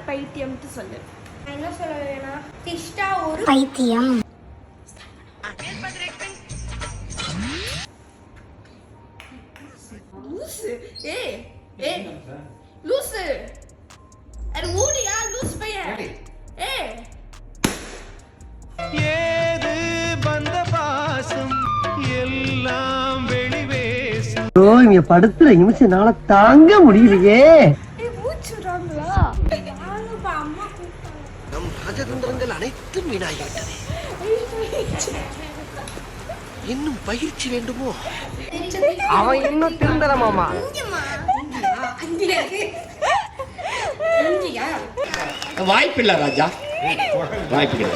பைத்தியம்னு சொல்லு. என்ன சொல்ல வேணா, திஷ்டா ஒரு பைத்தியம். லூசு. ஏய் ஏய் லூசு. அது ஊடியா லூஸ் பையன். ஏய் ஏது வந்த பாசம் எல்லாம் வெளிவேசம். இங்க படுத்துற நிமிஷம்னால தாங்க முடியலையே. மூச்சுறாங்களா? அம்மா கூப்பிட்டாங்க. நம் ராஜதந்திரங்கள் அனைத்தும் வீணாகிவிட்டது. இன்னும் பயிற்சி வேண்டுமோ? அவன் இன்னும் திருந்தல மாமா. வாய்ப்பில்லை ராஜா, வாய்ப்பில்லை.